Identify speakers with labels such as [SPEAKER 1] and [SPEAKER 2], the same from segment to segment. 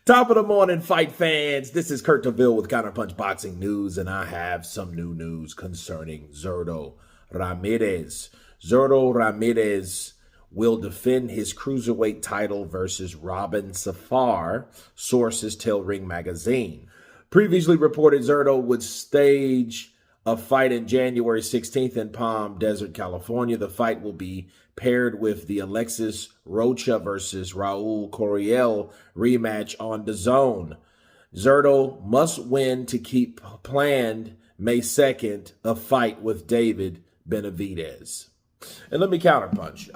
[SPEAKER 1] Top of the morning, fight fans. This is Kurt DeVille with Counterpunched Boxing News, and I have some new news concerning Zurdo Ramirez. Zurdo Ramirez will defend his cruiserweight title versus Robin Safar, sources tell Ring Magazine. Previously reported Zurdo would stage a fight in January 16th in Palm Desert, California. The fight will be paired with the Alexis Rocha versus Raul Coriel rematch on DAZN. Zurdo must win to keep planned May 2nd a fight with David Benavidez. And let me counterpunch.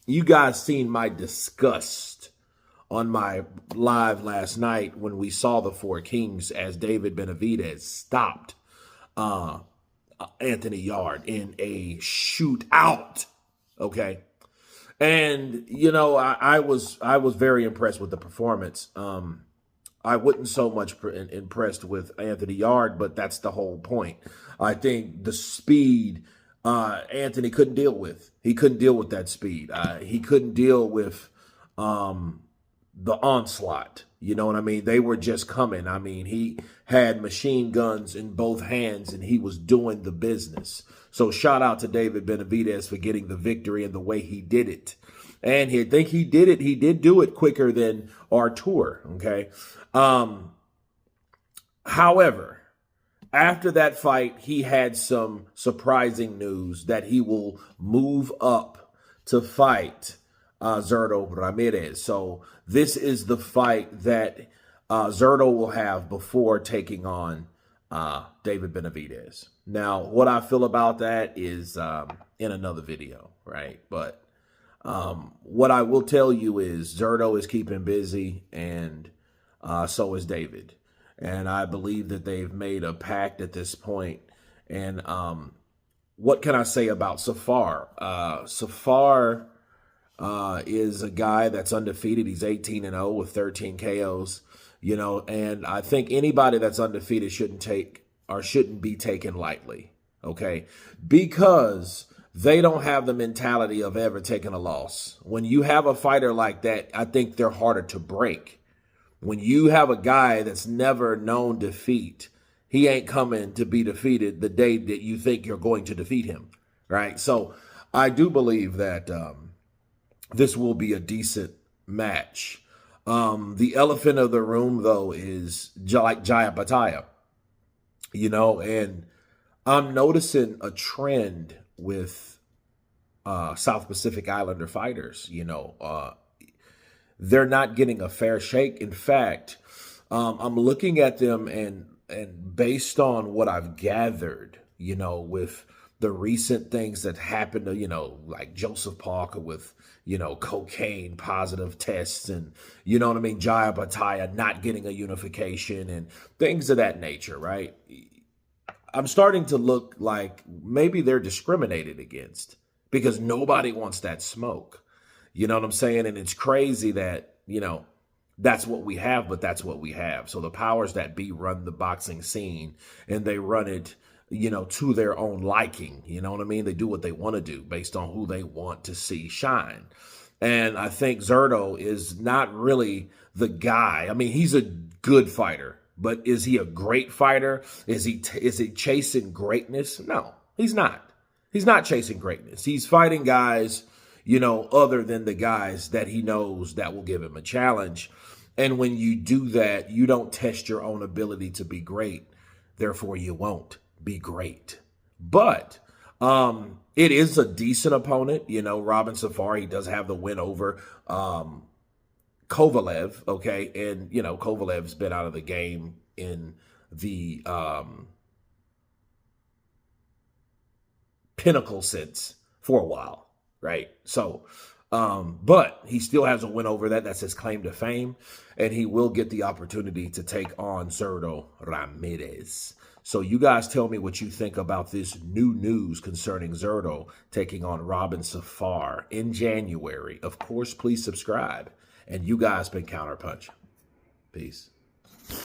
[SPEAKER 1] You guys seen my disgust on my live last night when we saw the Four Kings as David Benavidez stopped Anthony Yarde in a shootout. Okay. And, you know, I was very impressed with the performance. I wasn't so much impressed with Anthony Yarde, but that's the whole point. I think the speed Anthony couldn't deal with. He couldn't deal with that speed. He couldn't deal with the onslaught. You know what I mean? They were just coming. I mean, he had machine guns in both hands and he was doing the business. So shout out to David Benavidez for getting the victory and the way he did it. And I think he did it. He did do it quicker than Artur. Okay. However, after that fight, he had some surprising news that he will move up to fight Zurdo Ramirez. So this is the fight that Zurdo will have before taking on David Benavidez. Now, what I feel about that is in another video, right? But what I will tell you is Zurdo is keeping busy, and so is David. And I believe that they've made a pact at this point. And what can I say about Safar? Safar is a guy that's undefeated. He's 18-0 with 13 KOs, you know, and I think anybody that's undefeated shouldn't be taken lightly, okay? Because they don't have the mentality of ever taking a loss. When you have a fighter like that, I think they're harder to break. When you have a guy that's never known defeat, he ain't coming to be defeated the day that you think you're going to defeat him, right? So I do believe that this will be a decent match. The elephant of the room, though, is like Jayapataya, you know, and I'm noticing a trend with South Pacific Islander fighters, you know. They're not getting a fair shake. In fact, I'm looking at them and based on what I've gathered, you know, with the recent things that happened to, you know, like Joseph Parker with, you know, cocaine positive tests and, you know what I mean, Jayapataya not getting a unification and things of that nature, right? I'm starting to look like maybe they're discriminated against because nobody wants that smoke. You know what I'm saying? And it's crazy that, you know, that's what we have, but that's what we have. So the powers that be run the boxing scene and they run it, you know, to their own liking. You know what I mean? They do what they want to do based on who they want to see shine. And I think Zurdo is not really the guy. I mean, he's a good fighter, but is he a great fighter? Is he chasing greatness? No, he's not. He's not chasing greatness. He's fighting guys, you know, other than the guys that he knows that will give him a challenge. And when you do that, you don't test your own ability to be great. Therefore, you won't be great. But it is a decent opponent. You know, Robin Safar, he does have the win over Kovalev, okay? And, you know, Kovalev's been out of the game in the pinnacle sense for a while. Right. So, but he still has a win over that. That's his claim to fame. And he will get the opportunity to take on Zurdo Ramirez. So you guys tell me what you think about this new news concerning Zurdo taking on Robin Safar in January. Of course, please subscribe. And you guys been Counterpunch. Peace.